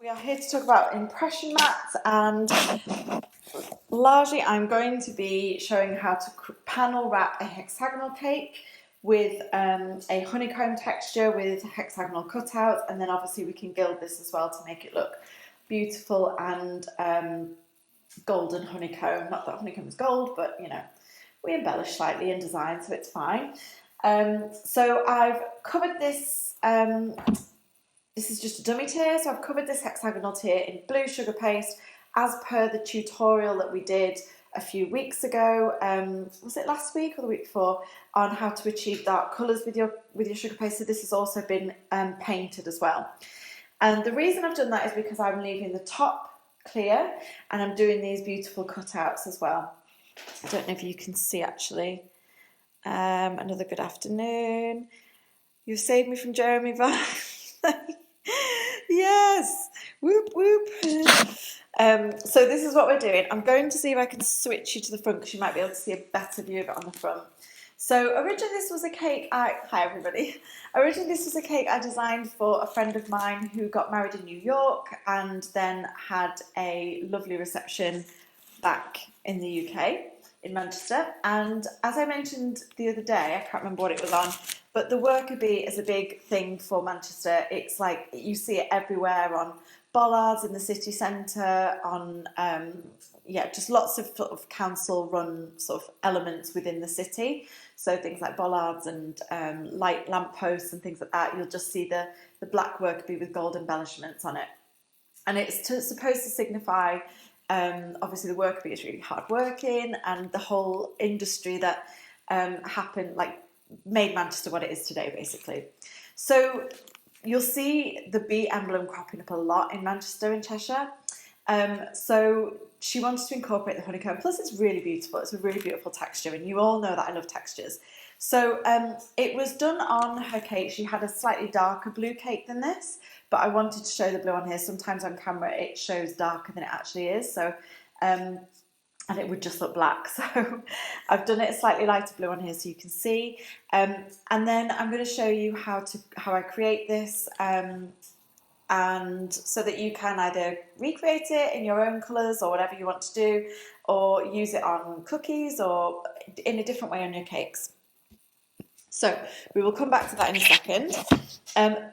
We are here to talk about impression mats, and largely I'm going to be showing how to panel wrap a hexagonal cake with a honeycomb texture with hexagonal cutouts, and then obviously we can gild this as well to make it look beautiful and golden honeycomb. Not that honeycomb is gold, but you know, we embellish slightly in design, so it's fine. So I've covered this. This is just a dummy tier, so I've covered this hexagonal tier in blue sugar paste as per the tutorial that we did a few weeks ago. Was it last week or the week before, on how to achieve dark colours with your sugar paste? So this has also been painted as well. And the reason I've done that is because I'm leaving the top clear and I'm doing these beautiful cutouts as well. I don't know if you can see actually. Another good afternoon. You've saved me from Jeremy Vine. Yes, whoop whoop. So this is what we're doing. I'm going to see if I can switch you to the front because you might be able to see a better view of it on the front. So originally this was a cake hi everybody. Originally this was a cake I designed for a friend of mine who got married in New York and then had a lovely reception back in the UK, in Manchester. And as I mentioned the other day, I can't remember what it was on, but the worker bee is a big thing for Manchester. It's like you see it everywhere, on bollards in the city centre, on just lots of sort of council-run sort of elements within the city. So things like bollards and light lampposts and things like that. You'll just see the black worker bee with gold embellishments on it, and it's supposed to signify. Obviously, the worker bee is really hardworking, and the whole industry that happened, like, made Manchester what it is today, basically. So you'll see the bee emblem cropping up a lot in Manchester and Cheshire. So she wanted to incorporate the honeycomb. Plus, it's really beautiful. It's a really beautiful texture, and you all know that I love textures. So it was done on her cake. She had a slightly darker blue cake than this, but I wanted to show the blue on here. Sometimes on camera it shows darker than it actually is. So and it would just look black. So I've done it a slightly lighter blue on here so you can see. And then I'm going to show you how I create this, and so that you can either recreate it in your own colours or whatever you want to do, or use it on cookies or in a different way on your cakes. So we will come back to that in a second.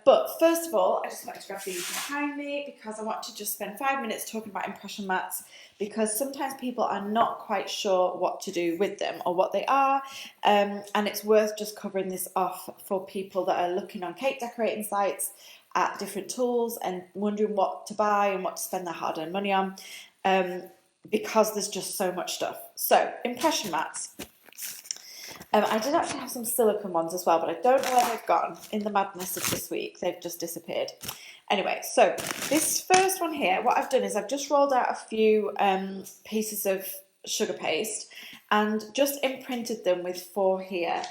But first of all, I just wanted to grab these behind me because I want to just spend 5 minutes talking about impression mats, because sometimes people are not quite sure what to do with them or what they are, and it's worth just covering this off for people that are looking on cake decorating sites at different tools and wondering what to buy and what to spend their hard-earned money on, because there's just so much stuff. So impression mats. I did actually have some silicone ones as well, but I don't know where they've gone in the madness of this week. They've just disappeared. Anyway, so this first one here, what I've done is I've just rolled out a few pieces of sugar paste and just imprinted them with 4 here.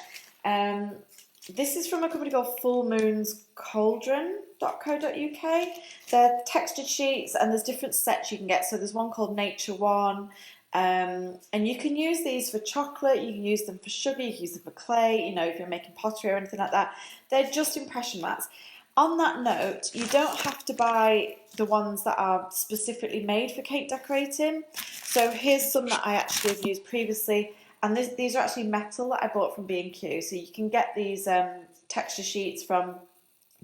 This is from a company called Full Moon's Cauldron.co.uk. They're textured sheets, and there's different sets you can get. So there's one called Nature One. And you can use these for chocolate, you can use them for sugar, you can use them for clay, you know, if you're making pottery or anything like that. They're just impression mats. On that note, you don't have to buy the ones that are specifically made for cake decorating. So here's some that I actually have used previously, and these are actually metal that I bought from B&Q. So you can get these texture sheets from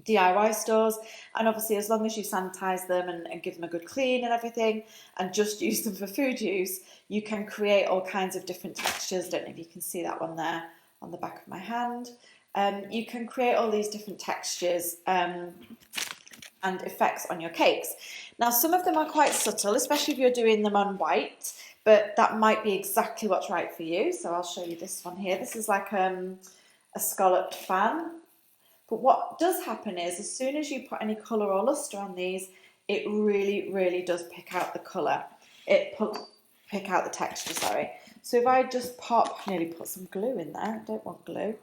DIY stores, and obviously as long as you sanitize them and give them a good clean and everything, and just use them for food use, you can create all kinds of different textures. Don't know if you can see that one there on the back of my hand. You can create all these different textures and effects on your cakes. Now, some of them are quite subtle, especially if you're doing them on white, but that might be exactly what's right for you. So I'll show you this one here. This is like a scalloped fan. But what does happen is, as soon as you put any colour or lustre on these, it really, really does pick out the colour. Pick out the texture, sorry. So if I just nearly put some glue in there, I don't want glue.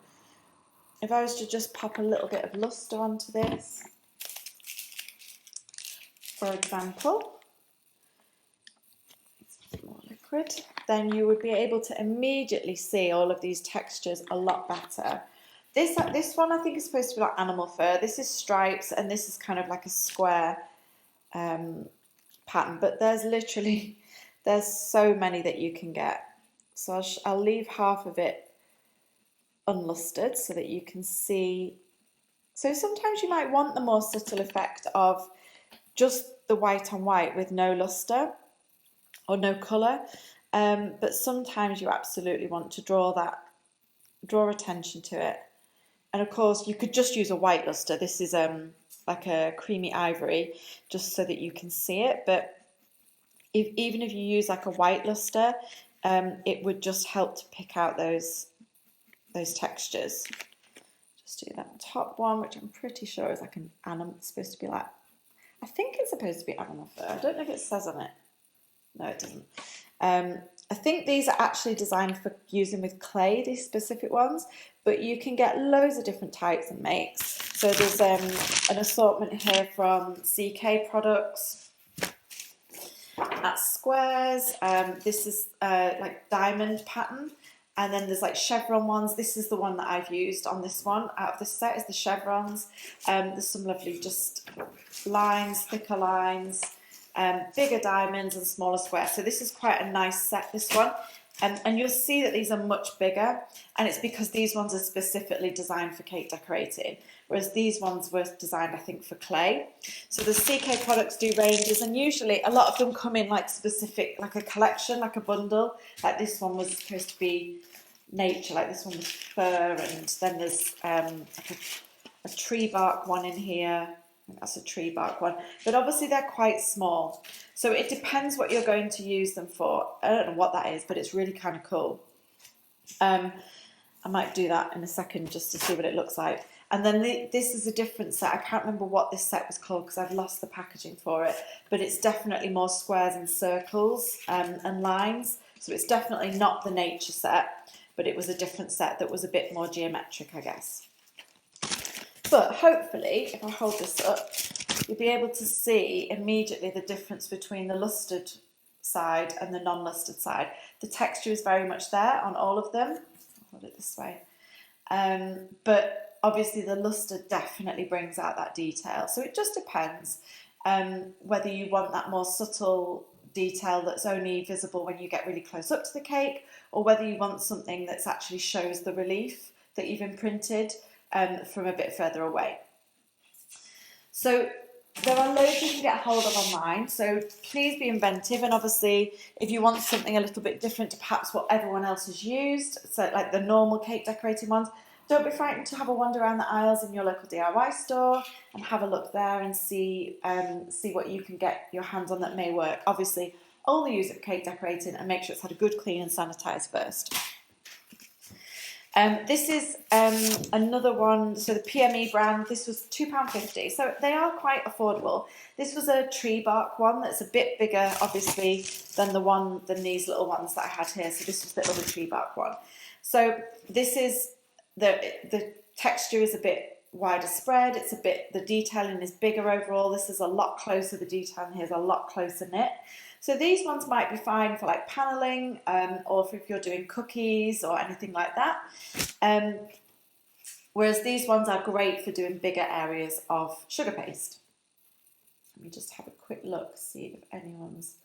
If I was to just pop a little bit of lustre onto this, for example, it's a bit more liquid, then you would be able to immediately see all of these textures a lot better. This one I think is supposed to be like animal fur. This is stripes, and this is kind of like a square pattern, but there's so many that you can get. So I'll leave half of it unlustered so that you can see. So sometimes you might want the more subtle effect of just the white on white with no luster or no colour, but sometimes you absolutely want to draw attention to it. And of course you could just use a white luster. This is like a creamy ivory, just so that you can see it, but even if you use like a white luster, it would just help to pick out those textures. Just do that top one, which I'm pretty sure is like an animal. It's supposed to be like, I think it's supposed to be animal fur. I don't know if it says on it. No, it doesn't. I think these are actually designed for using with clay, these specific ones, but you can get loads of different types and makes. So there's an assortment here from CK Products. That's squares. This is like diamond pattern. And then there's like chevron ones. This is the one that I've used on this one. Out of this set is the chevrons. There's some lovely just lines, thicker lines, bigger diamonds and smaller squares. So this is quite a nice set, this one. And you'll see that these are much bigger. And it's because these ones are specifically designed for cake decorating, whereas these ones were designed, I think, for clay. So the CK Products do ranges, and usually a lot of them come in like specific, like a collection, like a bundle. Like this one was supposed to be nature, like this one was fur, and then there's like a tree bark one in here. I think that's a tree bark one, but obviously they're quite small. So it depends what you're going to use them for. I don't know what that is, but it's really kind of cool. I might do that in a second just to see what it looks like. And then this is a different set. I can't remember what this set was called because I've lost the packaging for it, but it's definitely more squares and circles and lines. So it's definitely not the nature set, but it was a different set that was a bit more geometric, I guess. But hopefully, if I hold this up, you'll be able to see immediately the difference between the lustered side and the non-lustered side. The texture is very much there on all of them. I'll hold it this way. But obviously the luster definitely brings out that detail. So it just depends whether you want that more subtle detail that's only visible when you get really close up to the cake, or whether you want something that actually shows the relief that you've imprinted from a bit further away. So there are loads you can get hold of online, so please be inventive, and obviously if you want something a little bit different to perhaps what everyone else has used, so like the normal cake decorating ones, don't be frightened to have a wander around the aisles in your local DIY store and have a look there and see what you can get your hands on that may work. Obviously only use it for cake decorating and make sure it's had a good clean and sanitise first. This is another one, so the PME brand. This was £2.50, so they are quite affordable. This was a tree bark one that's a bit bigger, obviously, than these little ones that I had here. So this was the other tree bark one. So this is the texture is a bit wider spread. It's the detailing is bigger overall. This is a lot closer. The detailing here is a lot closer knit. So these ones might be fine for like panelling, or if you're doing cookies or anything like that. Whereas these ones are great for doing bigger areas of sugar paste. Let me just have a quick look, see if anyone's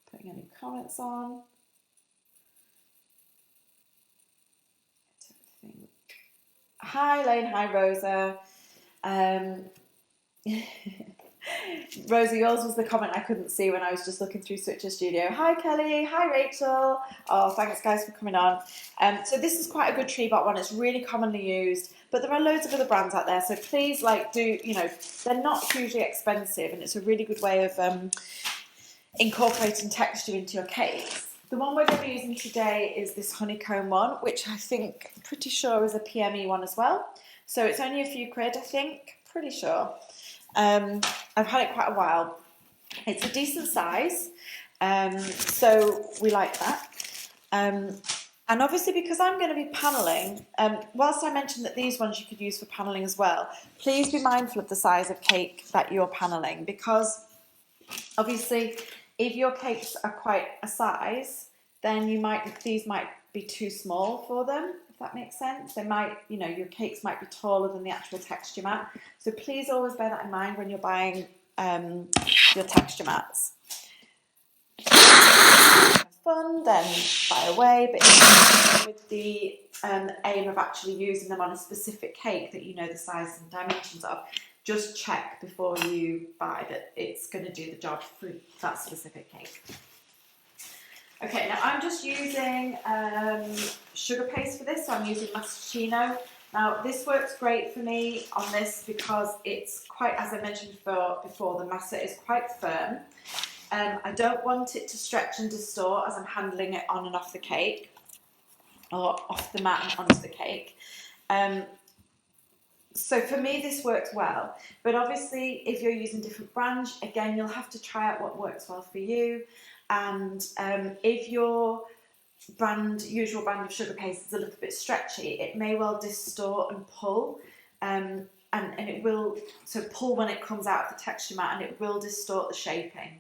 putting any comments on. I don't think. Hi Lane, hi Rosa. Rosa, yours was the comment I couldn't see when I was just looking through Switcher Studio. Hi Kelly, hi Rachel. Oh, thanks guys for coming on. So this is quite a good tree bark one. It's really commonly used, but there are loads of other brands out there. So please, they're not hugely expensive, and it's a really good way of incorporating texture into your cakes. The one we're going to be using today is this Honeycomb one, which I think, pretty sure is a PME one as well. So it's only a few quid, I think, pretty sure. I've had it quite a while. It's a decent size, so we like that. And obviously because I'm going to be panelling, whilst I mentioned that these ones you could use for panelling as well, please be mindful of the size of cake that you're panelling, because obviously if your cakes are quite a size, then these might be too small for them, if that makes sense. They might, your cakes might be taller than the actual texture mat. So please always bear that in mind when you're buying your texture mats. Fun, then buy away, but with the aim of actually using them on a specific cake that you know the size and dimensions of, just check before you buy that it's going to do the job for that specific cake. Okay, now I'm just using sugar paste for this, so I'm using Mastrino. Now this works great for me on this because it's quite, as I mentioned before, the massa is quite firm. I don't want it to stretch and distort as I'm handling it on and off the cake, or off the mat and onto the cake. So for me this works well, but obviously if you're using different brands, again you'll have to try out what works well for you. And if your usual brand of sugar paste is a little bit stretchy, it may well distort and pull, and it will pull when it comes out of the texture mat, and it will distort the shaping.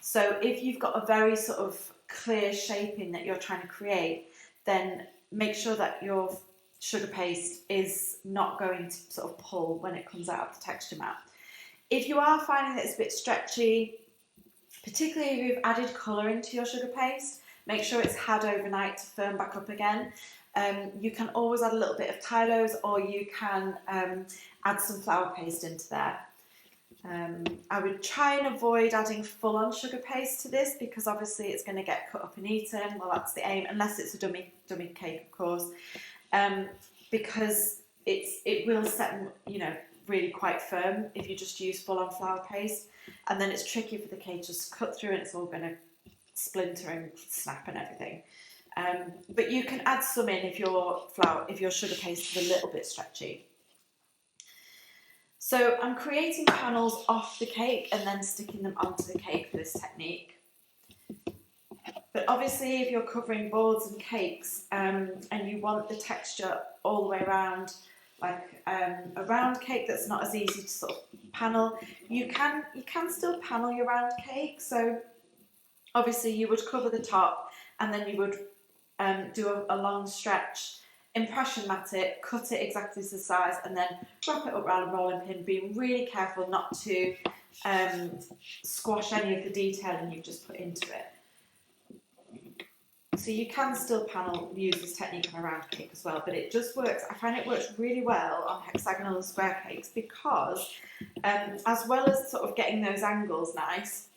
So if you've got a very sort of clear shaping that you're trying to create, then make sure that your sugar paste is not going to sort of pull when it comes out of the texture mat. If you are finding that it's a bit stretchy, particularly if you've added colour into your sugar paste, make sure it's had overnight to firm back up again. You can always add a little bit of Tylose, or you can add some flour paste into there. I would try and avoid adding full-on sugar paste to this because obviously it's going to get cut up and eaten. Well, that's the aim, unless it's a dummy cake, of course, because it will set, really quite firm if you just use full-on flour paste, and then it's tricky for the cake just cut through and it's all going to splinter and snap and everything. But you can add some in if your sugar paste is a little bit stretchy. So I'm creating panels off the cake and then sticking them onto the cake for this technique. But obviously if you're covering boards and cakes and you want the texture all the way around, like a round cake that's not as easy to sort of panel, you can still panel your round cake. So obviously you would cover the top and then you would do a long stretch, impression mat it, cut it exactly to the size, and then wrap it up around a rolling pin, being really careful not to squash any of the detailing you've just put into it. So you can still use this technique on a round cake as well, but it just works. I find it works really well on hexagonal and square cakes because as well as sort of getting those angles nice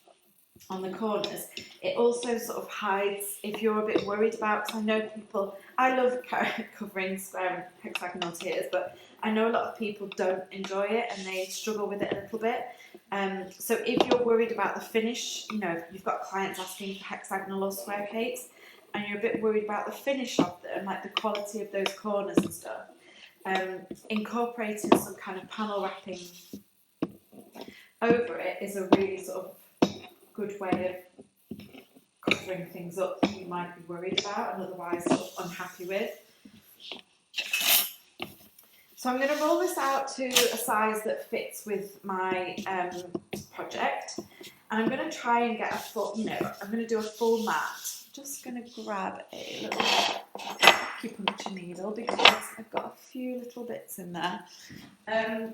on the corners, it also sort of hides if you're a bit worried about, because I know people, I love covering square and hexagonal tiers, but I know a lot of people don't enjoy it and they struggle with it a little bit. So if you're worried about the finish, if you've got clients asking for hexagonal or square cakes and you're a bit worried about the finish of them, like the quality of those corners and stuff, incorporating some kind of panel wrapping over it is a really sort of good way of covering things up that you might be worried about and otherwise sort of unhappy with. So I'm going to roll this out to a size that fits with my project, and I'm going to try and get a full, I'm going to do a full mat. Just going to grab a little acupuncture needle because I've got a few little bits in there. I'm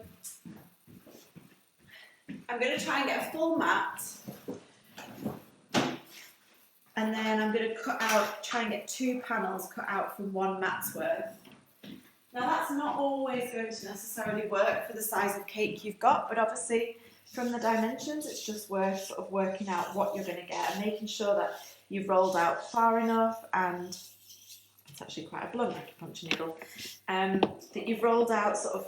going to try and get a full mat, and then I'm going to try and get 2 panels cut out from 1 mat's worth. Now that's not always going to necessarily work for the size of cake you've got, but obviously from the dimensions it's just worth sort of working out what you're going to get and making sure that you've rolled out far enough, and it's actually quite a blunt acupuncture needle, that you've rolled out sort of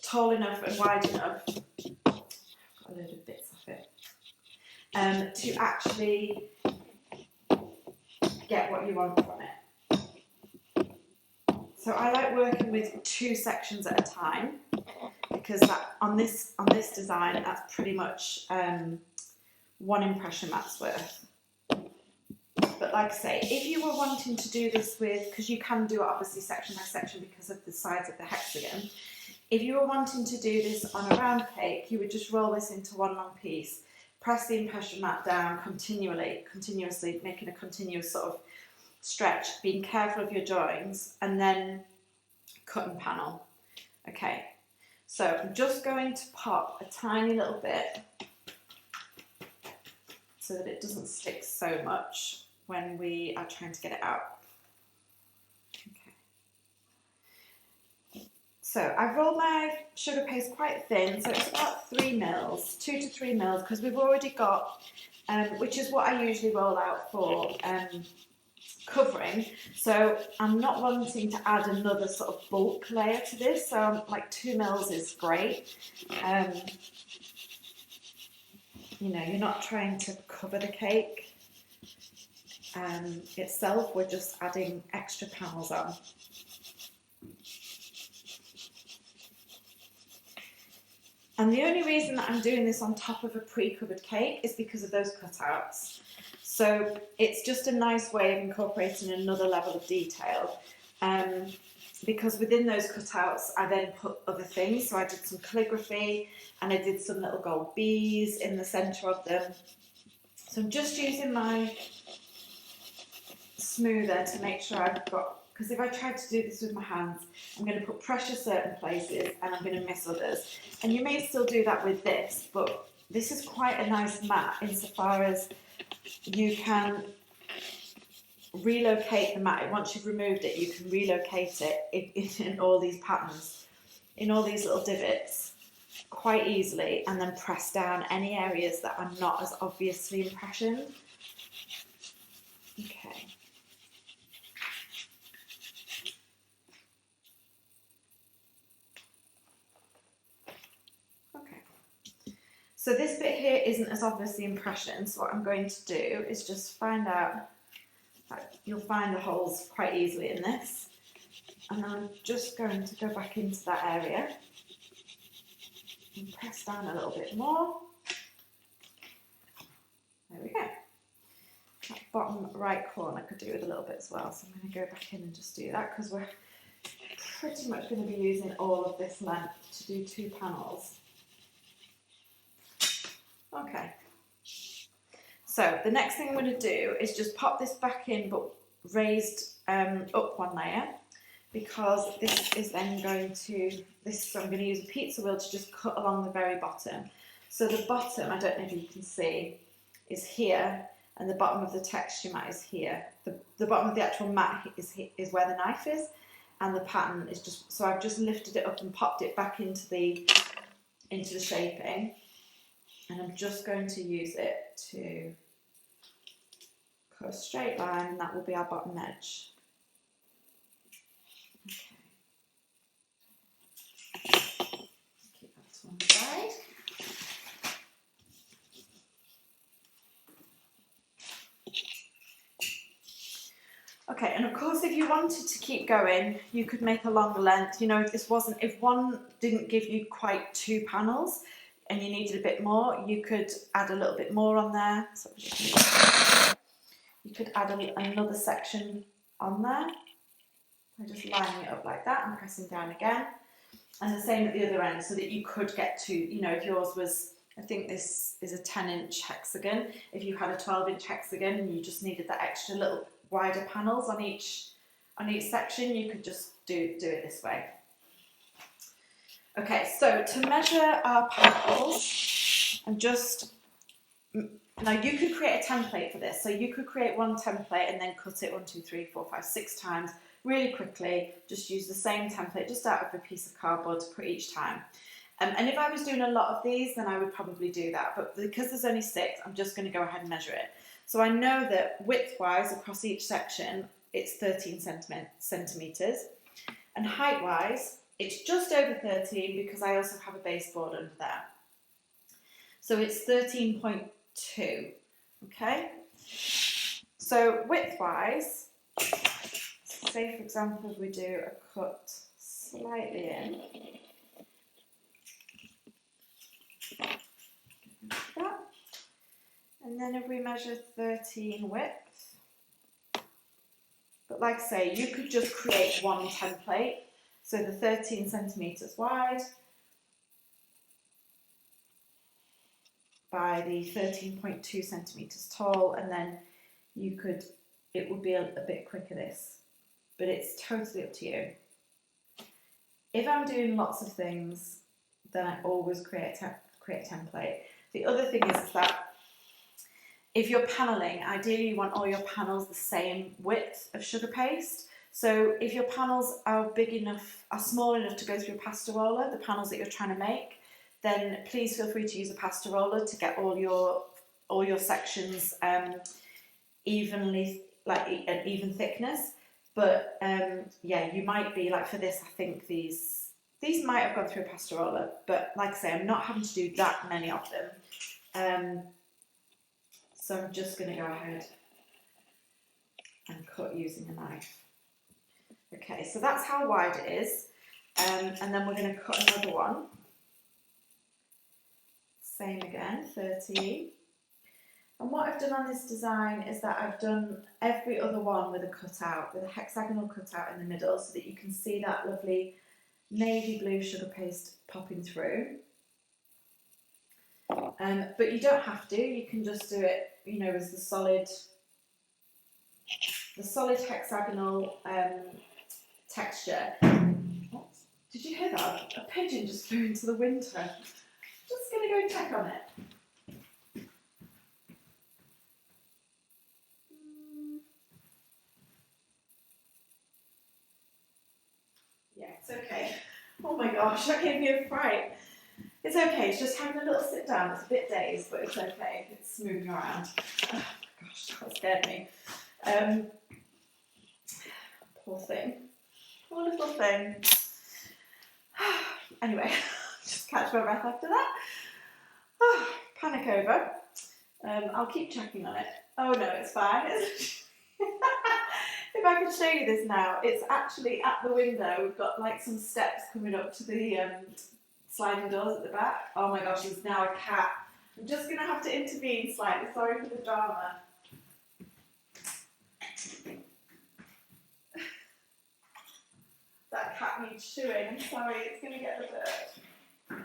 tall enough and wide enough, I've got a load of bits of it, to actually get what you want from it. So I like working with 2 sections at a time because that on this design that's pretty much 1 impression mat's worth. But like I say, if you were wanting to do this with, because you can do it obviously section by section because of the size of the hexagon, if you were wanting to do this on a round cake, you would just roll this into 1 long piece, press the impression mat down continuously, making a continuous sort of stretch, being careful of your joins, and then cut and panel. Okay, so I'm just going to pop a tiny little bit so that it doesn't stick so much when we are trying to get it out. Okay. So I've rolled my sugar paste quite thin, so it's about 3 mils, 2 to 3 mils, because we've already got, which is what I usually roll out for covering. So I'm not wanting to add another sort of bulk layer to this, so like 2 mils is great. You know, you're not trying to cover the cake itself, we're just adding extra panels on. And the only reason that I'm doing this on top of a pre-covered cake is because of those cutouts. So it's just a nice way of incorporating another level of detail. Because within those cutouts, I then put other things. So I did some calligraphy and I did some little gold bees in the centre of them. So I'm just using my smoother to make sure I've got, because if I try to do this with my hands, I'm going to put pressure certain places and I'm going to miss others. And you may still do that with this, but this is quite a nice mat insofar as you can relocate the mat. Once you've removed it, you can relocate it in all these patterns, in all these little divots quite easily, and then press down any areas that are not as obviously impressioned. Okay. So this bit here isn't as obviously impressioned, so what I'm going to do is just find out, you'll find the holes quite easily in this, and I'm just going to go back into that area and press down a little bit more. There we go. That bottom right corner I could do with a little bit as well, so I'm going to go back in and just do that because we're pretty much going to be using all of this length to do 2 panels. Okay, so the next thing I'm going to do is just pop this back in but raised up 1 layer, because this is then going to, so I'm going to use a pizza wheel to just cut along the very bottom. So the bottom, I don't know if you can see, is here, and the bottom of the texture mat is here. The bottom of the actual mat is where the knife is, and the pattern is just, so I've just lifted it up and popped it back into the shaping. And I'm just going to use it to cut a straight line, and that will be our bottom edge. Okay. Keep that to one side. Okay, and of course, if you wanted to keep going, you could make a longer length. You know, if one didn't give you quite 2 panels, and you needed a bit more, you could add a little bit more on there. So you could add another section on there by just lining it up like that and pressing down again. And the same at the other end, so that you could get to, you know, if yours was, I think this is a 10-inch hexagon. If you had a 12-inch hexagon and you just needed that extra little wider panels on each section, you could just do it this way. Okay, so to measure our panels, now you could create a template for this. So you could create one template and then cut it 1, 2, 3, 4, 5, 6 times really quickly. Just use the same template just out of a piece of cardboard to put each time. And if I was doing a lot of these, then I would probably do that. But because there's only 6, I'm just going to go ahead and measure it. So I know that width-wise across each section, it's 13 centimetres. And height-wise, it's just over 13 because I also have a baseboard under there. So it's 13.2, okay? So width-wise, say for example we do a cut slightly in, like that. And then if we measure 13 width, but like I say, you could just create one template. So the 13 centimetres wide by the 13.2 centimetres tall, and then it would be a bit quicker this, but it's totally up to you. If I'm doing lots of things, then I always create a template. The other thing is that if you're paneling, ideally you want all your panels the same width of sugar paste. So if your panels are big enough, are small enough to go through a pasta roller, the panels that you're trying to make, then please feel free to use a pasta roller to get all your sections evenly, like an even thickness. But yeah, you might be like, for this, I think these might have gone through a pasta roller, but like I say, I'm not having to do that many of them. So I'm just going to go ahead and cut using a knife. Okay, so that's how wide it is. And then we're going to cut another one. Same again, 13. And what I've done on this design is that I've done every other one with a cutout, with a hexagonal cutout in the middle, so that you can see that lovely navy blue sugar paste popping through. But you don't have to, you can just do it, you know, as the solid hexagonal texture. What? Did you hear that? A pigeon just flew into the window. Just going to go and check on it. Yeah, it's okay. Oh my gosh, that gave me a fright. It's okay, it's just having a little sit down. It's a bit dazed, but it's okay. It's moving around. Oh my gosh, that scared me. Poor thing. Poor little thing. Anyway, just catch my breath after that. Panic over. I'll keep checking on it. Oh no, it's fine. If I could show you this now, it's actually at the window. We've got like some steps coming up to the sliding doors at the back. Oh my gosh, there's now a cat. I'm just going to have to intervene slightly. Sorry for the drama. That cat needs shoeing. I'm sorry, it's going to get the dirt.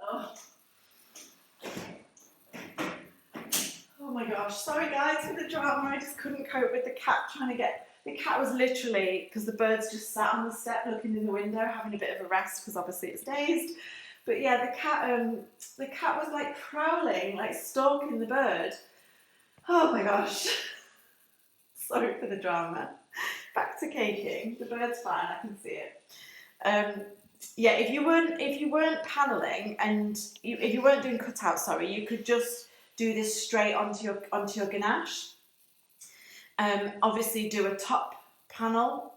Oh. Oh my gosh, sorry guys for the drama. I just couldn't cope with the cat trying to get... The cat was literally, because the birds just sat on the step looking in the window, having a bit of a rest because obviously it's dazed. But yeah, the cat was like prowling, like stalking the bird. Oh my gosh. Sorry for the drama. Back to caking. The bird's fine, I can see it. Yeah, if you weren't paneling and if you weren't doing cutouts, sorry, you could just do this straight onto your ganache. Obviously do a top panel,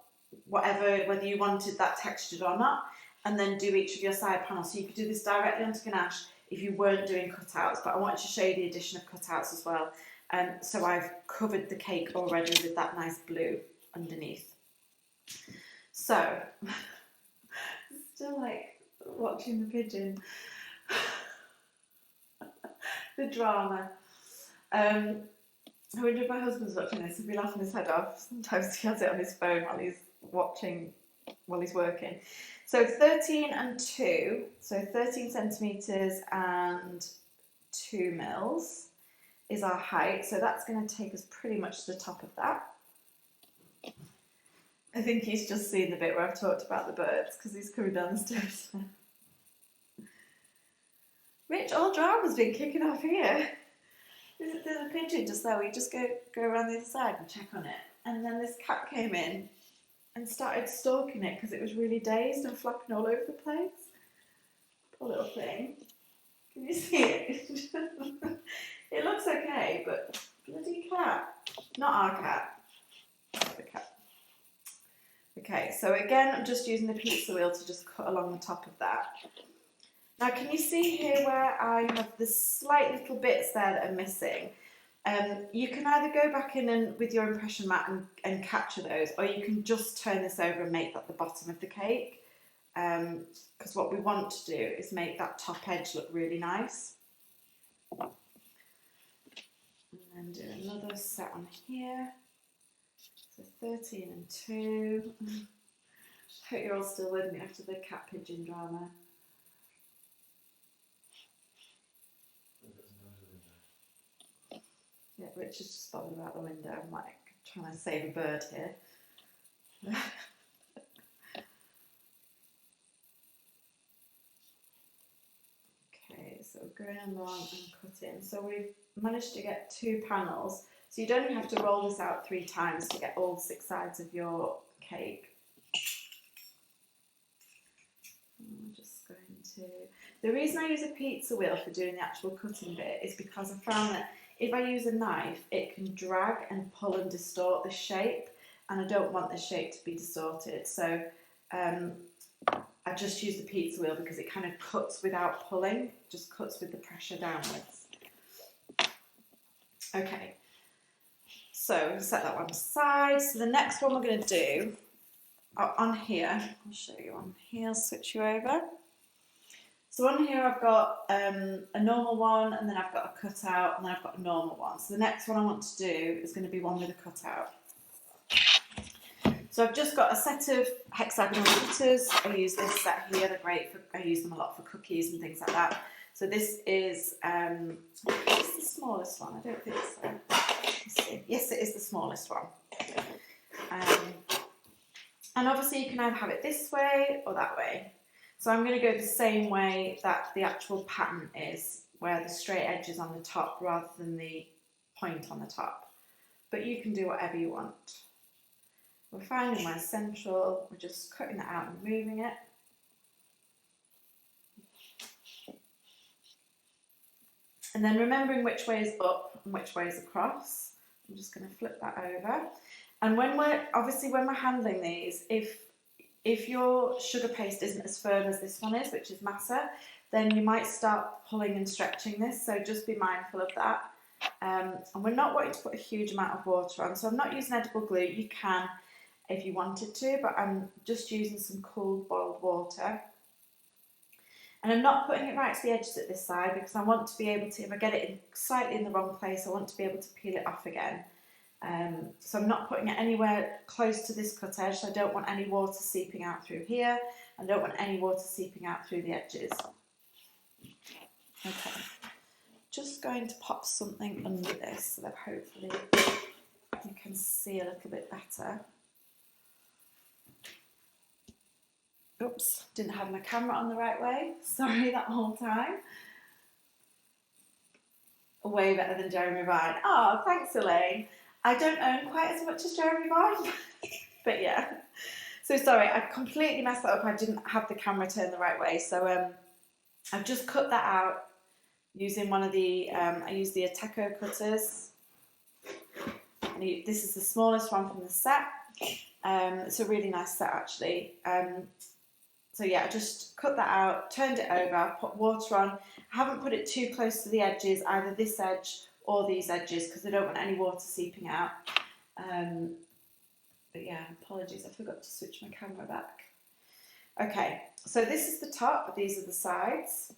whether you wanted that textured or not, and then do each of your side panels. So you could do this directly onto ganache if you weren't doing cutouts, but I wanted to show you the addition of cutouts as well. So I've covered the cake already with that nice blue underneath. So, still like watching the pigeon. The drama. I wonder if my husband's watching this, he'll be laughing his head off. Sometimes he has it on his phone while he's working. So 13 and 2, so 13 centimetres and 2 mils is our height. So that's going to take us pretty much to the top of that. I think he's just seen the bit where I've talked about the birds because he's coming down the stairs. Rich, all drama's been kicking off here. There's a pigeon just there. We just go around the other side and check on it. And then this cat came in and started stalking it because it was really dazed and flapping all over the place. Poor little thing. Can you see it? It looks okay, but bloody cat. Not our cat. The cat. Okay, so again, I'm just using the pizza wheel to just cut along the top of that. Now, can you see here where I have the slight little bits there that are missing? You can either go back in and with your impression mat and capture those, or you can just turn this over and make that the bottom of the cake. Because what we want to do is make that top edge look really nice. And then do another set on here. So 13 and 2. I hope you're all still with me after the cat pigeon drama. Yeah, Richard's just bothered about the window. I'm like trying to save a bird here. so we're going along and cutting. So we've managed to get 2 panels. So you'd only have to roll this out 3 times to get all 6 sides of your cake. I'm just going to... The reason I use a pizza wheel for doing the actual cutting bit is because I found that if I use a knife, it can drag and pull and distort the shape, and I don't want the shape to be distorted. So I just use the pizza wheel because it kind of cuts without pulling, just cuts with the pressure downwards. Okay, so set that one aside. So the next one we're going to do on here, I'll show you on here, I'll switch you over. So on here I've got a normal one, and then I've got a cutout, and then I've got a normal one. So the next one I want to do is going to be one with a cutout. So I've just got a set of hexagonal cutters. I use this set here, they're great for, I use them a lot for cookies and things like that. So this is it's the smallest one, I don't think so. Let's see. Yes, it is the smallest one. And obviously you can either have it this way or that way. So I'm going to go the same way that the actual pattern is, where the straight edge is on the top rather than the point on the top. But you can do whatever you want. We're finding my central, we're just cutting it out and moving it. And then remembering which way is up and which way is across. I'm just going to flip that over. And when we're handling these, if your sugar paste isn't as firm as this one is, which is massa, then you might start pulling and stretching this, so just be mindful of that. And we're not wanting to put a huge amount of water on, so I'm not using edible glue. You can if you wanted to, but I'm just using some cool boiled water. And I'm not putting it right to the edges at this side because I want to be able to, if I get it slightly in the wrong place, I want to be able to peel it off again. So I'm not putting it anywhere close to this cut edge, so I don't want any water seeping out through here. I don't want any water seeping out through the edges. Okay, just going to pop something under this so that hopefully you can see a little bit better. Oops, didn't have my camera on the right way. Sorry that whole time. Way better than Jeremy Vine. Oh, thanks Elaine. I don't own quite as much as Jeremy Vine, but yeah. So sorry, I completely messed that up. I didn't have the camera turned the right way. So I've just cut that out using one of the, I use the Ateco cutters. And this is the smallest one from the set. It's a really nice set actually. So yeah, I just cut that out, turned it over, put water on. I haven't put it too close to the edges, either this edge or these edges, because I don't want any water seeping out. But yeah, apologies, I forgot to switch my camera back. Okay, so this is the top, these are the sides.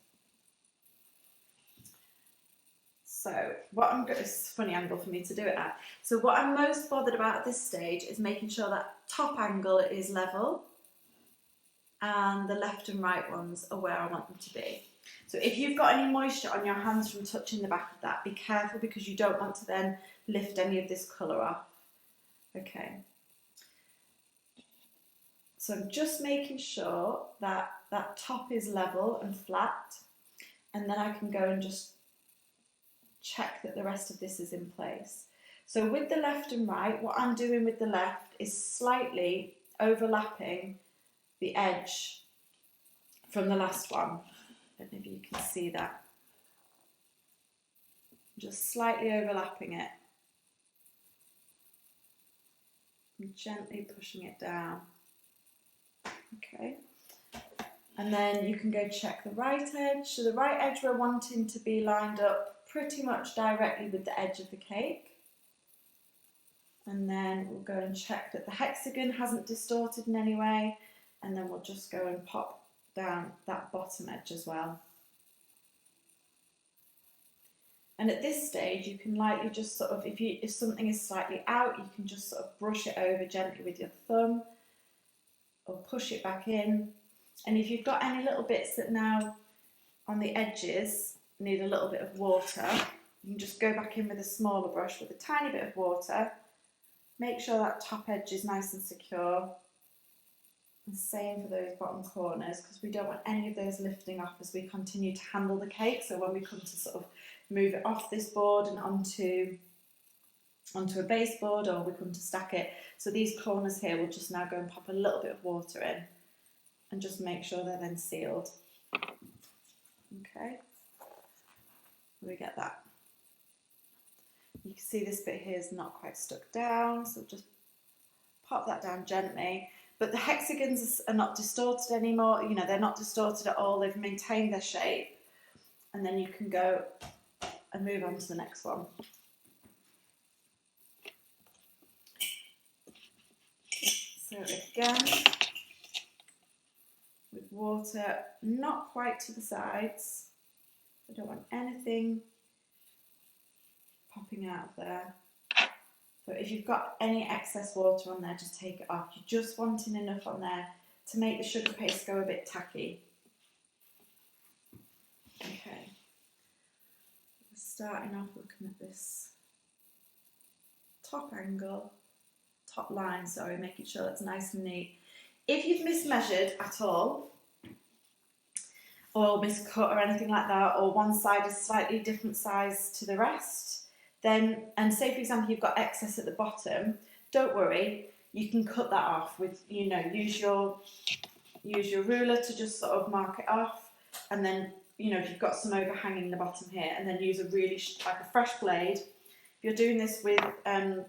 So what I'm going to, it's a funny angle for me to do it at. So what I'm most bothered about at this stage is making sure that top angle is level and the left and right ones are where I want them to be. So if you've got any moisture on your hands from touching the back of that, be careful because you don't want to then lift any of this colour off. Okay. So I'm just making sure that that top is level and flat, and then I can go and just check that the rest of this is in place. So with the left and right, what I'm doing with the left is slightly overlapping the edge from the last one. I don't know if you can see that. Just slightly overlapping it. And gently pushing it down. Okay. And then you can go check the right edge. So the right edge we're wanting to be lined up pretty much directly with the edge of the cake. And then we'll go and check that the hexagon hasn't distorted in any way. And then we'll just go and pop down that bottom edge as well. And at this stage, you can lightly just sort of, if something is slightly out, you can just sort of brush it over gently with your thumb or push it back in. And if you've got any little bits that now on the edges need a little bit of water, you can just go back in with a smaller brush with a tiny bit of water. Make sure that top edge is nice and secure. And same for those bottom corners, because we don't want any of those lifting off as we continue to handle the cake. So when we come to sort of move it off this board and onto a baseboard, or we come to stack it, so these corners here will just now go and pop a little bit of water in and just make sure they're then sealed. Okay, we get that. You can see this bit here is not quite stuck down, so just pop that down gently. But the hexagons are not distorted anymore, you know, they're not distorted at all, they've maintained their shape. And then you can go and move on to the next one. So again, with water, not quite to the sides. I don't want anything popping out of there. But if you've got any excess water on there, just take it off. You're just wanting enough on there to make the sugar paste go a bit tacky. Okay. Starting off looking at this top line, making sure that's nice and neat. If you've mismeasured at all, or miscut or anything like that, or one side is slightly different size to the rest, then, and say for example you've got excess at the bottom, don't worry, you can cut that off with, you know, use your ruler to just sort of mark it off, and then, you know, if you've got some overhanging the bottom here, and then use a really like a fresh blade. If you're doing this with a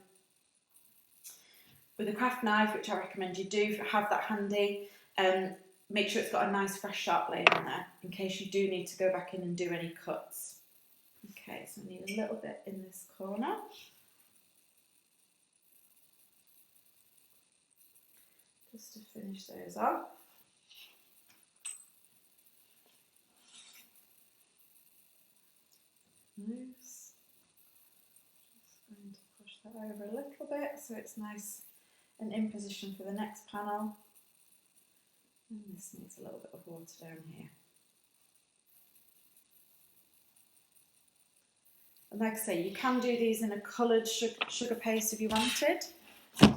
craft knife, which I recommend you do, have that handy. Make sure it's got a nice fresh sharp blade on there in case you do need to go back in and do any cuts. Okay, so I need a little bit in this corner. Just to finish those off. Loose. Just going to push that over a little bit so it's nice and in position for the next panel. And this needs a little bit of water down here. And like I say, you can do these in a coloured sugar paste if you wanted. But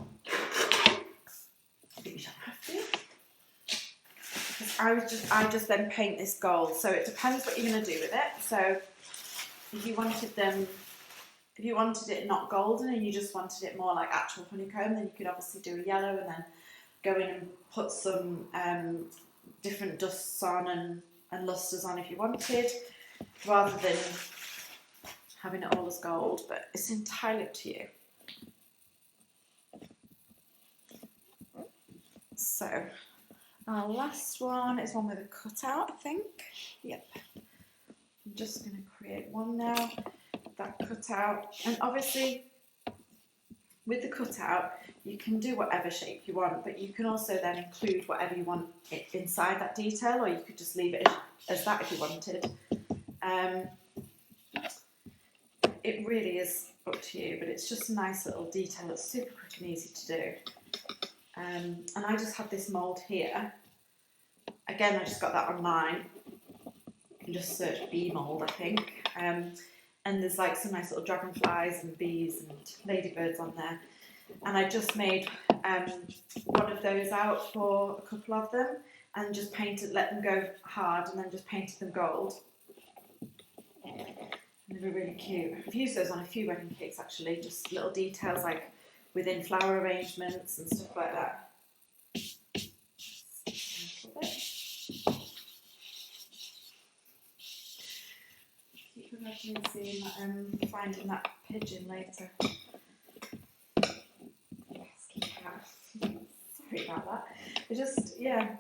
you don't have to. Because I just then paint this gold. So it depends what you're going to do with it. So if you wanted it not golden and you just wanted it more like actual honeycomb, then you could obviously do a yellow and then go in and put some different dusts on and lustres on if you wanted, rather than having it all as gold, but it's entirely up to you. So our last one is one with a cutout, I think. Yep. I'm just going to create one now, that cutout, and obviously with the cutout you can do whatever shape you want, but you can also then include whatever you want inside that detail, or you could just leave it as that if you wanted. It really is up to you, but it's just a nice little detail that's super quick and easy to do. And I just have this mould here. Again, I just got that online. You can just search bee mould, I think. And there's like some nice little dragonflies and bees and ladybirds on there. And I just made one of those out for a couple of them and just let them go hard, and then just painted them gold. And they were really cute. I've used those on a few wedding cakes actually, just little details like within flower arrangements and stuff like that. Keep imagining seeing that, finding that pigeon later. Yes, cat. Sorry about that. It just, yeah,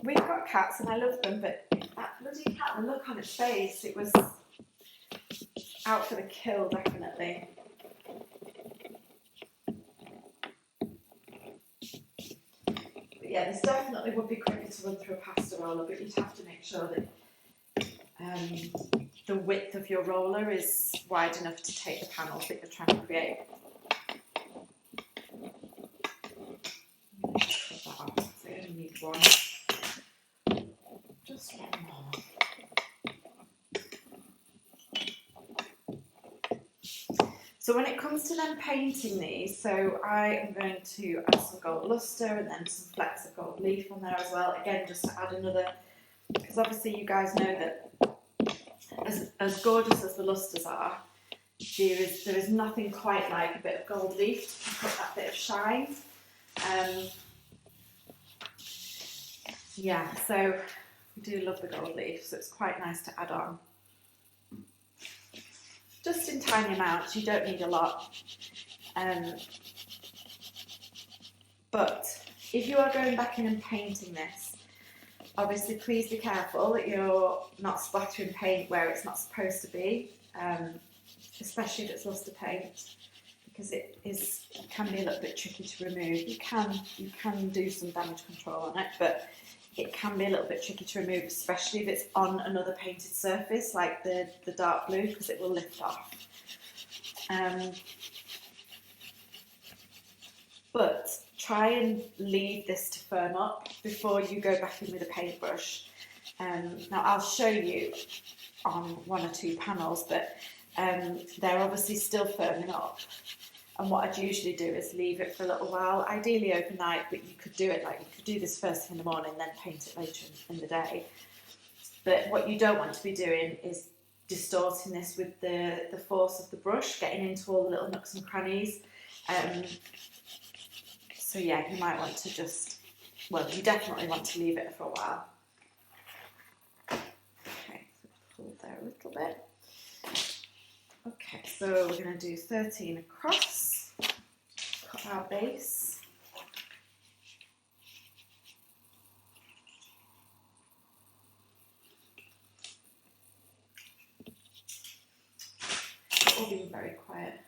we've got cats and I love them, but that bloody cat, the look on its face, it was out for the kill, definitely. But yeah, this definitely would be quicker to run through a pasta roller, but you'd have to make sure that the width of your roller is wide enough to take the panels that you're trying to create. Cut that off, so I only need one. Just one more. So when it comes to then painting these, so I am going to add some gold lustre and then some flecks of gold leaf on there as well. Again, just to add another, because obviously you guys know that as gorgeous as the lustres are, there is nothing quite like a bit of gold leaf to put that bit of shine. Yeah, so I do love the gold leaf, so it's quite nice to add on. Just in tiny amounts, you don't need a lot. But if you are going back in and painting this, obviously please be careful that you're not splattering paint where it's not supposed to be, especially if it's lustre paint, because it can be a little bit tricky to remove. You can do some damage control on it, but it can be a little bit tricky to remove, especially if it's on another painted surface like the dark blue, because it will lift off. But try and leave this to firm up before you go back in with a paintbrush. Now I'll show you on 1 or 2 panels, but they're obviously still firming up. And what I'd usually do is leave it for a little while, ideally overnight, but you could do it like you could do this first thing in the morning, then paint it later in the day. But what you don't want to be doing is distorting this with the force of the brush, getting into all the little nooks and crannies. So yeah, you might want to just, well, you definitely want to leave it for a while. Okay, so pull there a little bit. Okay, so we're going to do 13 across, cut our base. It's all being very quiet.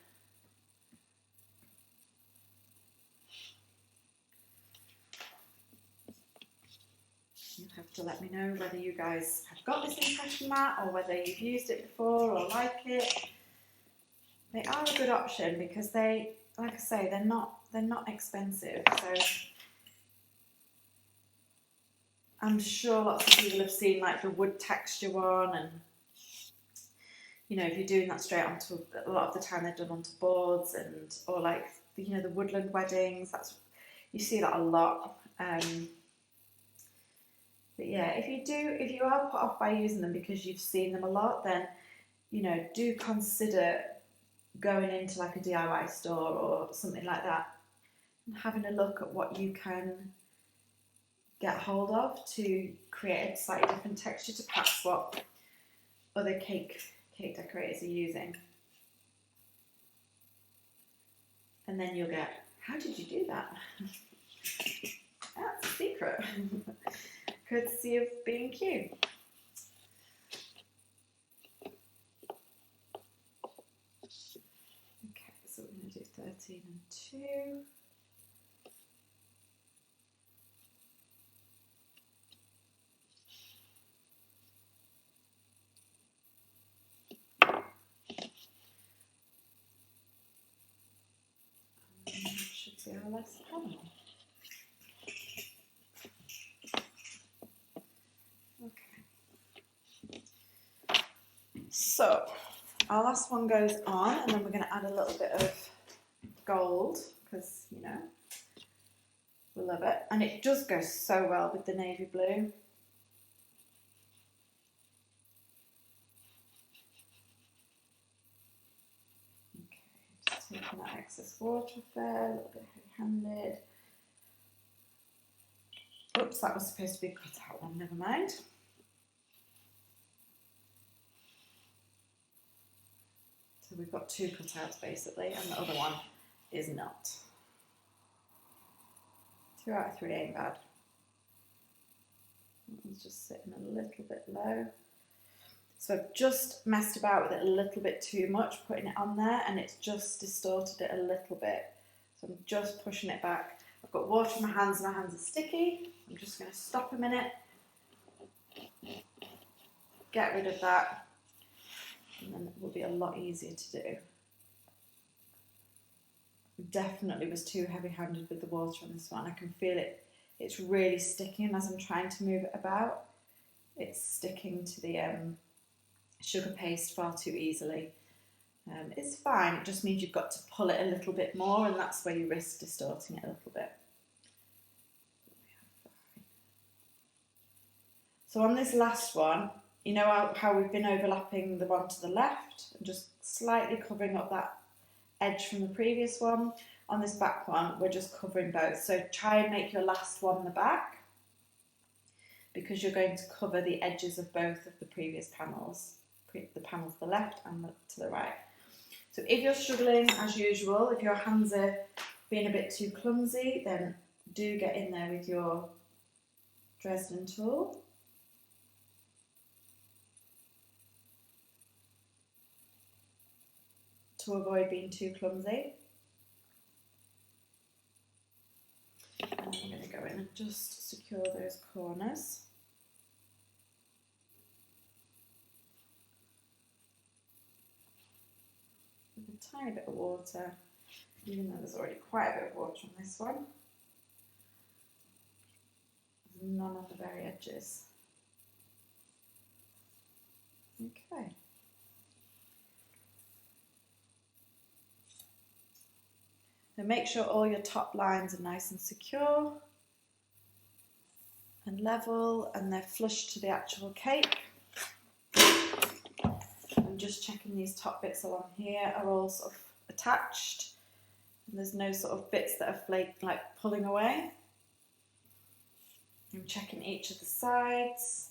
You have to let me know whether you guys have got this impression mat or whether you've used it before or like it. They are a good option because they, like I say, they're not expensive. So I'm sure lots of people have seen like the wood texture one, and you know, if you're doing that straight onto, a lot of the time they're done onto boards, and or like you know, the woodland weddings. That's, you see that a lot. But yeah, if you are put off by using them because you've seen them a lot, then you know, do consider going into like a DIY store or something like that and having a look at what you can get hold of to create a slightly different texture to perhaps what other cake decorators are using. And then you'll get, how did you do that? That's a secret. Courtesy of B&Q. Okay, so we're going to do 13 and 2. Should be our last panel. Okay. So our last one goes on, and then we're going to add a little bit of gold because, you know, we love it. And it does go so well with the navy blue. Okay, just taking that excess water off there, a little bit heavy-handed. Oops, that was supposed to be a cut-out one, never mind. So we've got 2 cutouts basically, and the other one is not. 2 out of 3 ain't bad. It's just sitting a little bit low. So I've just messed about with it a little bit too much, putting it on there, and it's just distorted it a little bit. So I'm just pushing it back. I've got water in my hands and my hands are sticky. I'm just going to stop a minute, get rid of that, and then it will be a lot easier to do. Definitely was too heavy-handed with the water on this one. I can feel it. It's really sticking as I'm trying to move it about. It's sticking to the sugar paste far too easily. It's fine, it just means you've got to pull it a little bit more, and that's where you risk distorting it a little bit. So on this last one, you know how we've been overlapping the one to the left and just slightly covering up that edge from the previous one? On this back one, we're just covering both. So try and make your last one the back, because you're going to cover the edges of both of the previous panels, the panel to the left and to the right. So if you're struggling, as usual, if your hands are being a bit too clumsy, then do get in there with your Dresden tool. To avoid being too clumsy. And I'm going to go in and just secure those corners. With a tiny bit of water, even though there's already quite a bit of water on this one. There's none on the very edges. Okay. Now make sure all your top lines are nice and secure and level, and they're flush to the actual cake. I'm just checking these top bits along here are all sort of attached, and there's no sort of bits that are flaked, like pulling away. I'm checking each of the sides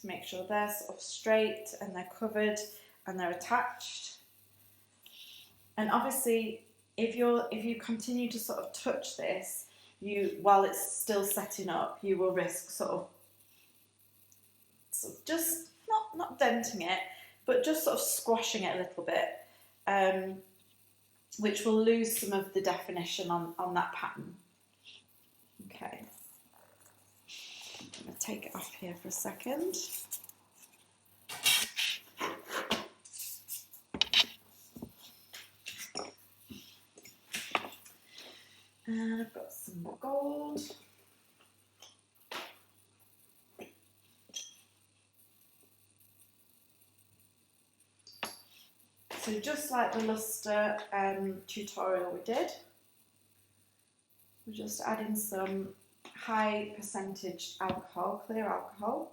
to make sure they're sort of straight and they're covered and they're attached. And obviously, if you continue to sort of touch this, while it's still setting up, you will risk sort of just not denting it, but just sort of squashing it a little bit, which will lose some of the definition on that pattern. Okay, I'm going to take it off here for a second. And I've got some more gold. So just like the lustre tutorial we did, we're just adding some high percentage alcohol, clear alcohol.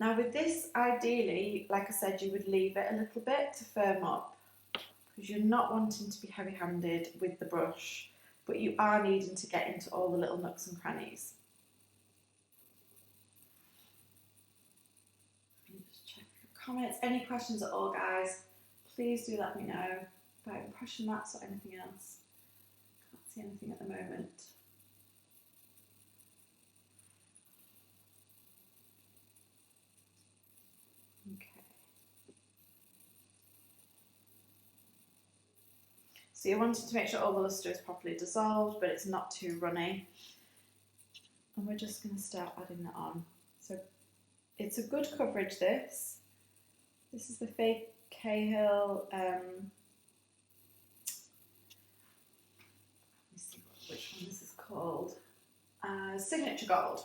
Now with this, ideally, like I said, you would leave it a little bit to firm up, because you're not wanting to be heavy-handed with the brush, but you are needing to get into all the little nooks and crannies. Just check your comments. Any questions at all, guys, please do let me know about impression mats or anything else. Can't see anything at the moment. Okay. So you're wanting to make sure all the lustre is properly dissolved, but it's not too runny. And we're just going to start adding that on. So it's a good coverage, this. This is the Fake Cahill, let me see which one this is called. Signature Gold.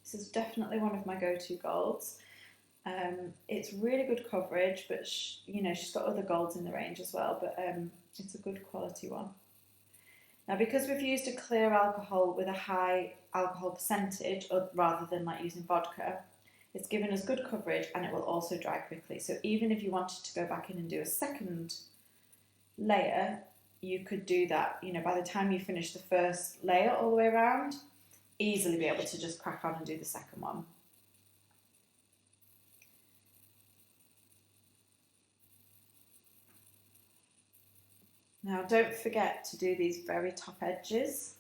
This is definitely one of my go-to golds. It's really good coverage, but you know, she's got other golds in the range as well, but it's a good quality one. Now, because we've used a clear alcohol with a high alcohol percentage, rather than like using vodka, it's given us good coverage, and it will also dry quickly. So even if you wanted to go back in and do a second layer, you could do that. You know, by the time you finish the first layer all the way around, easily be able to just crack on and do the second one. Now don't forget to do these very top edges.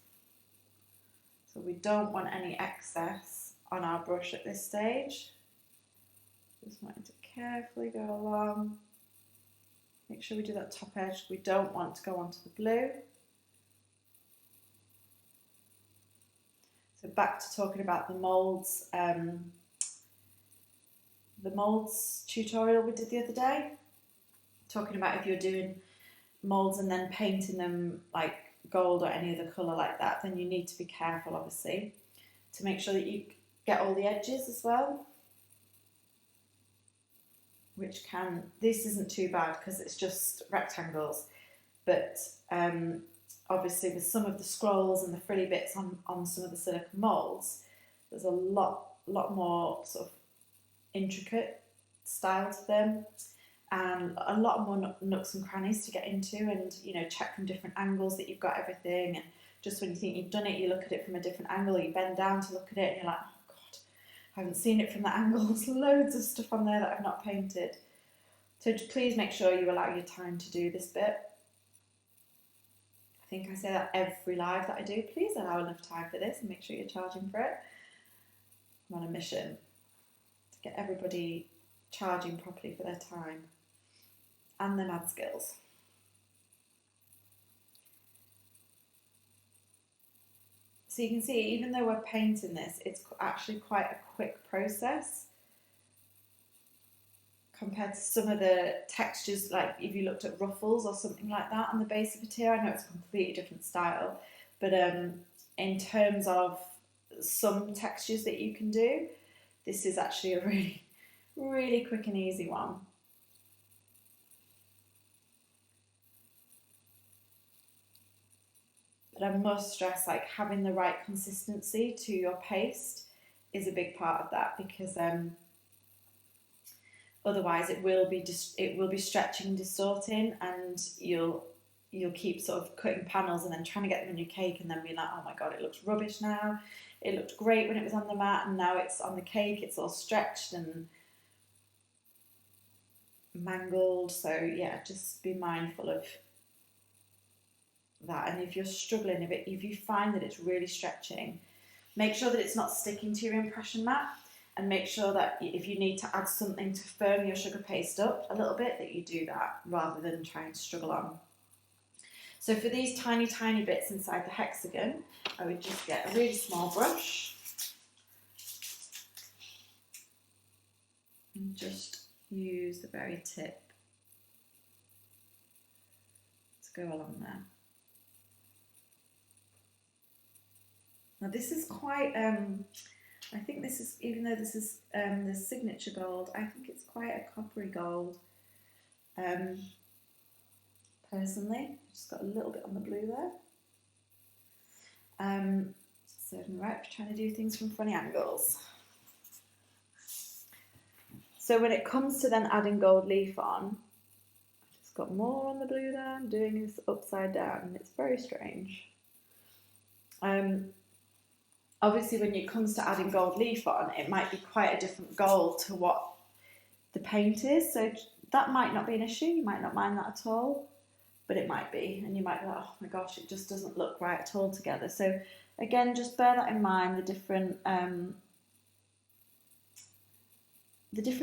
So we don't want any excess on our brush at this stage. Just wanting to carefully go along. Make sure we do that top edge. We don't want to go onto the blue. So back to talking about the moulds tutorial we did the other day. Talking about if you're doing moulds and then painting them like gold or any other colour like that, then you need to be careful, obviously, to make sure that get all the edges as well, which this isn't too bad because it's just rectangles, but obviously with some of the scrolls and the frilly bits on some of the silicone moulds, there's a lot more sort of intricate style to them, and a lot more nooks and crannies to get into, and you know, check from different angles that you've got everything, and just when you think you've done it, you look at it from a different angle, or you bend down to look at it and you're like, oh god, I haven't seen it from that angle. There's loads of stuff on there that I've not painted. So please make sure you allow your time to do this bit. I think I say that every live that I do. Please allow enough time for this and make sure you're charging for it. I'm on a mission to get everybody charging properly for their time and their mad skills. So you can see, even though we're painting this, it's actually quite a quick process compared to some of the textures, like if you looked at ruffles or something like that on the base of a tier. I know it's a completely different style, but in terms of some textures that you can do, this is actually a really, really quick and easy one. But I must stress, like, having the right consistency to your paste is a big part of that, because otherwise it will be stretching and distorting, and you'll keep sort of cutting panels and then trying to get them in your cake and then be like, oh my god, it looks rubbish now. It looked great when it was on the mat, and now it's on the cake, it's all stretched and mangled. So yeah, just be mindful of that. And if you're struggling, if you find that it's really stretching, make sure that it's not sticking to your impression mat, and make sure that if you need to add something to firm your sugar paste up a little bit, that you do that rather than trying to struggle on. So for these tiny, tiny bits inside the hexagon, I would just get a really small brush and just use the very tip to go along there. Now this is quite, I think this is, even though this is the signature gold, I think it's quite a coppery gold. Personally, just got a little bit on the blue there. Serves me right for trying to do things from funny angles. So when it comes to then adding gold leaf on, I've just got more on the blue there. I'm doing this upside down, and it's very strange. Obviously, when it comes to adding gold leaf on, it might be quite a different gold to what the paint is. So that might not be an issue. You might not mind that at all, but it might be. And you might be like, oh my gosh, it just doesn't look right at all together. So again, just bear that in mind, the different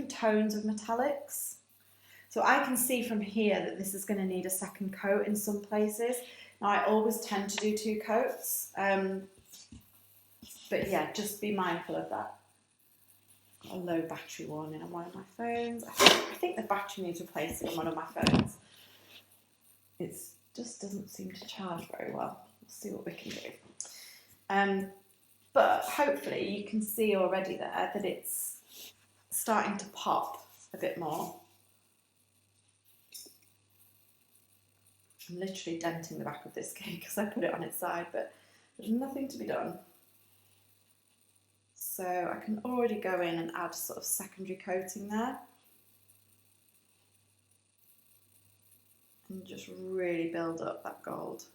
tones of metallics. So I can see from here that this is going to need a second coat in some places. Now I always tend to do 2 coats. But yeah, just be mindful of that. Got a low battery warning on one of my phones. I think the battery needs replacing on one of my phones. It just doesn't seem to charge very well. We'll see what we can do. But hopefully you can see already there that it's starting to pop a bit more. I'm literally denting the back of this cake because I put it on its side, but there's nothing to be done. So I can already go in and add sort of secondary coating there. And just really build up that gold.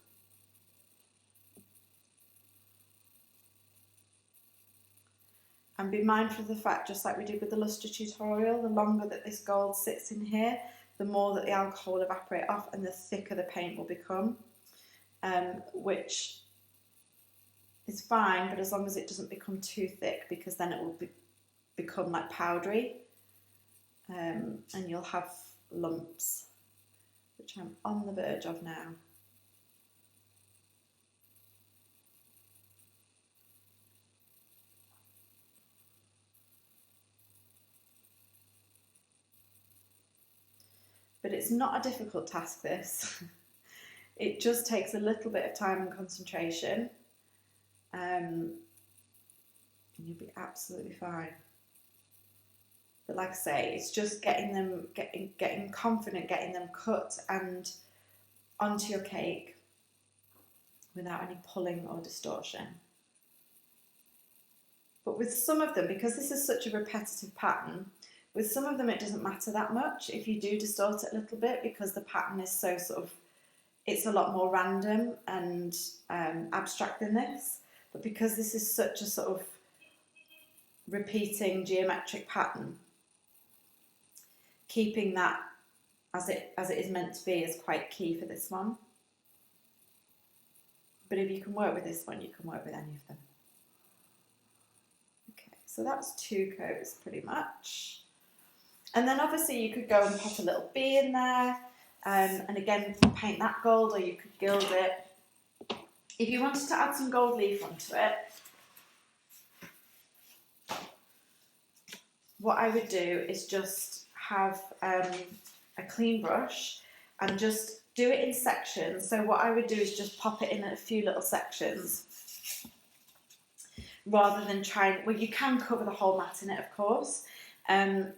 And be mindful of the fact, just like we did with the lustre tutorial, the longer that this gold sits in here, the more that the alcohol will evaporate off and the thicker the paint will become, which is fine, but as long as it doesn't become too thick, because then it will become like powdery, and you'll have lumps, which I'm on the verge of now. But it's not a difficult task, this. It just takes a little bit of time and concentration. and you'll be absolutely fine. But like I say, it's just getting them, getting confident, getting them cut and onto your cake without any pulling or distortion. But with some of them, because this is such a repetitive pattern, with some of them it doesn't matter that much if you do distort it a little bit, because the pattern is so sort of, it's a lot more random and abstract than this. But because this is such a sort of repeating geometric pattern, keeping that as it is meant to be is quite key for this one. But if you can work with this one, you can work with any of them. Okay, so that's 2 coats pretty much. And then obviously you could go and pop a little bee in there, and again paint that gold, or you could gild it. If you wanted to add some gold leaf onto it, what I would do is just have a clean brush and just do it in sections. So what I would do is just pop it in a few little sections, rather than trying, well, you can cover the whole mat in it, of course, and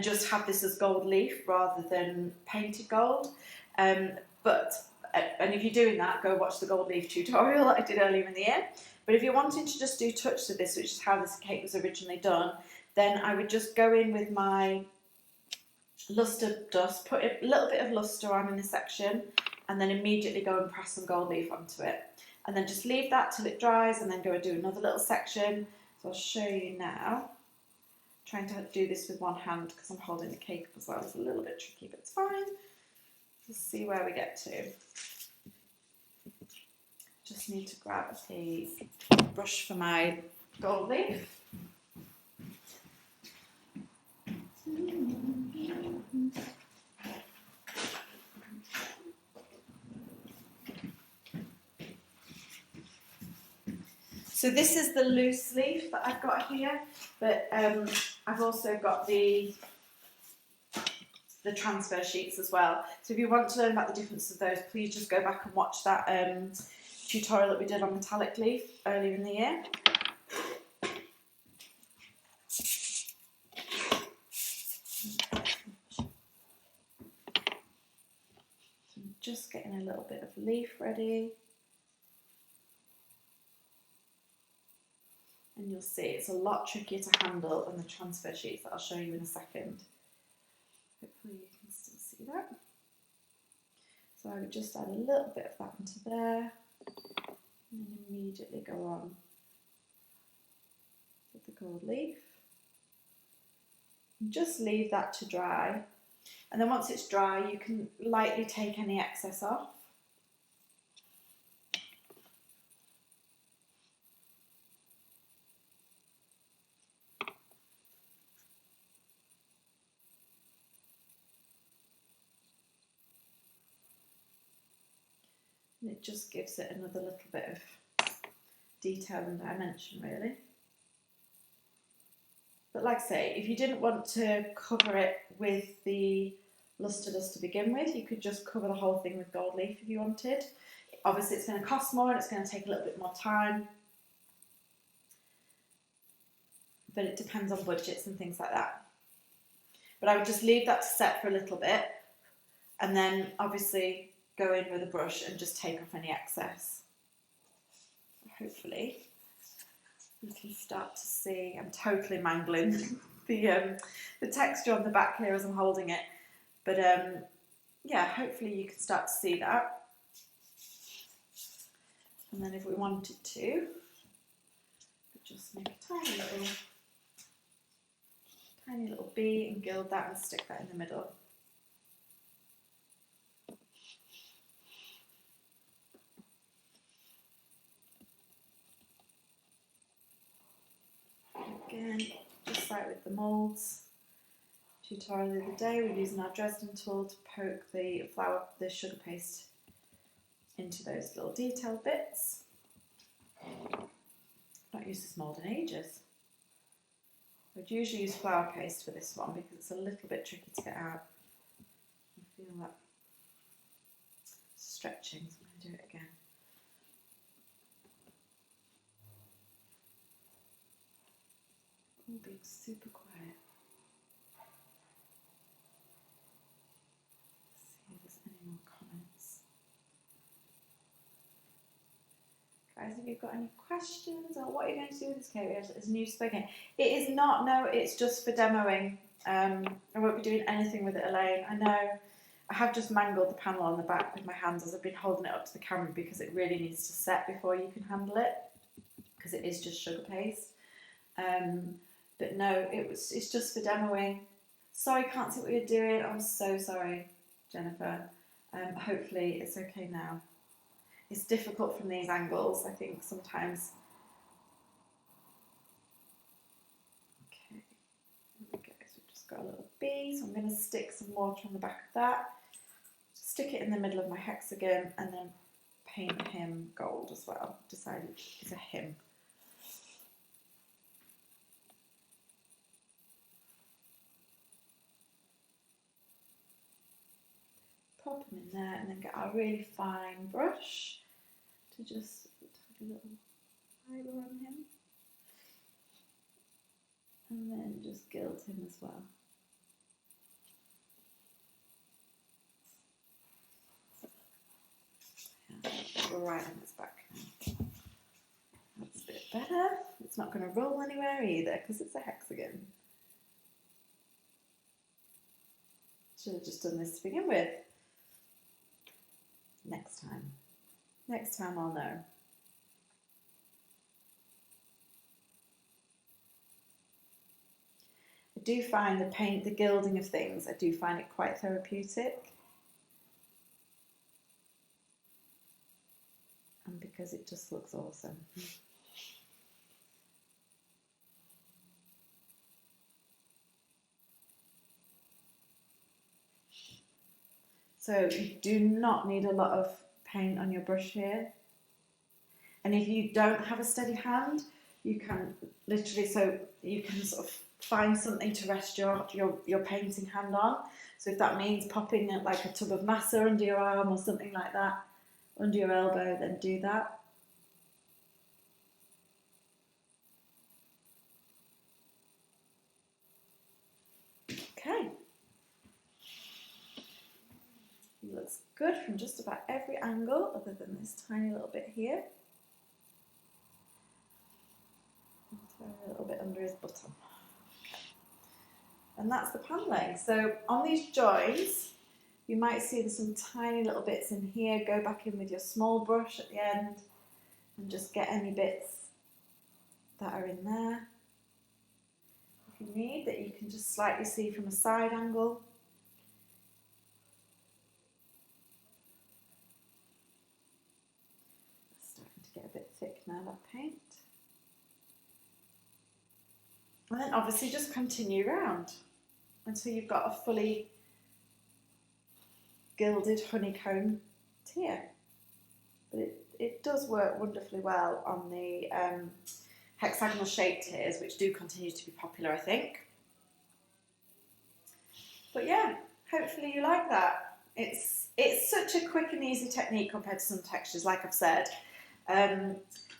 just have this as gold leaf rather than painted gold. And if you're doing that, go watch the gold leaf tutorial that I did earlier in the year. But if you're wanting to just do touch to this, which is how this cake was originally done, then I would just go in with my lustre dust, put a little bit of lustre on in a section, and then immediately go and press some gold leaf onto it. And then just leave that till it dries, and then go and do another little section. So I'll show you now. Trying to do this with one hand because I'm holding the cake up as well. It's a little bit tricky, but it's fine. Let's see where we get to. Just need to grab a brush for my gold leaf. So this is the loose leaf that I've got here, but I've also got the transfer sheets as well. So if you want to learn about the difference of those, please just go back and watch that tutorial that we did on metallic leaf earlier in the year. So I'm just getting a little bit of leaf ready. And you'll see it's a lot trickier to handle than the transfer sheets that I'll show you in a second. Hopefully you can still see that. So I would just add a little bit of that into there, and then immediately go on with the gold leaf. And just leave that to dry. And then once it's dry, you can lightly take any excess off. And it just gives it another little bit of detail and dimension, really. But like I say, if you didn't want to cover it with the lustre dust to begin with, you could just cover the whole thing with gold leaf if you wanted. Obviously it's going to cost more and it's going to take a little bit more time, but it depends on budgets and things like that. But I would just leave that to set for a little bit, and then obviously go in with a brush and just take off any excess. Hopefully you can start to see, I'm totally mangling the texture on the back here as I'm holding it, but yeah, hopefully you can start to see that. And then if we wanted to, just make a tiny little bee and gild that and stick that in the middle. Again, just like with the moulds tutorial the other day, we're using our Dresden tool to poke the sugar paste into those little detailed bits. I've not used this mould in ages. I'd usually use flour paste for this one because it's a little bit tricky to get out. I feel that stretching, so I'm going to do it again. all being super quiet. Let's see if there's any more comments. Guys, have you got any questions, or what are you going to do with this cake? It's new spoken. It is not, no, it's just for demoing. I won't be doing anything with it, Elaine. I know I have just mangled the panel on the back with my hands as I've been holding it up to the camera because it really needs to set before you can handle it, because it is just sugar paste. But no, it's just for demoing. Sorry, can't see what you're doing. I'm so sorry, Jennifer. Hopefully it's okay now. It's difficult from these angles, I think, sometimes. Okay, there we go. So we've just got a little bee, so I'm going to stick some water on the back of that. Stick it in the middle of my hexagon and then paint him gold as well. Decided it's a him. Pop him in there and then get our really fine brush to just take a little fibre on him. And then just gild him as well. Yeah, right on his back now. That's a bit better. It's not going to roll anywhere either because it's a hexagon. Should have just done this to begin with. Next time. Next time I'll know. I do find the gilding of things, I do find it quite therapeutic. And because it just looks awesome. So you do not need a lot of paint on your brush here. And if you don't have a steady hand, you can literally, so you can sort of find something to rest your painting hand on. So if that means popping like a tub of massa under your arm or something like that, under your elbow, then do that. Okay. It looks good from just about every angle other than this tiny little bit here. A little bit under his bottom. Okay. And that's the paneling. So on these joins, you might see there's some tiny little bits in here. Go back in with your small brush at the end and just get any bits that are in there. If you need, that you can just slightly see from a side angle. It's starting to get a bit thick now, that paint. And then obviously just continue round until you've got a fully gilded honeycomb tier. But it does work wonderfully well on the hexagonal shaped tiers, which do continue to be popular, I think. But yeah, hopefully you like that. It's such a quick and easy technique compared to some textures, like I've said.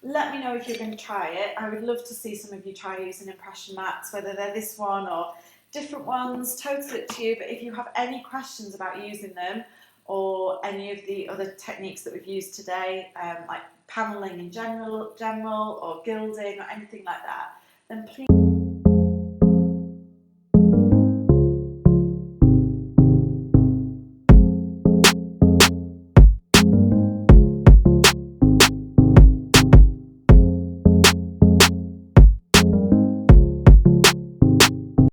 Let me know if you're going to try it. I would love to see some of you try using impression mats, whether they're this one or different ones, totally up to you. But if you have any questions about using them or any of the other techniques that we've used today, like paneling in general or gilding or anything like that, then please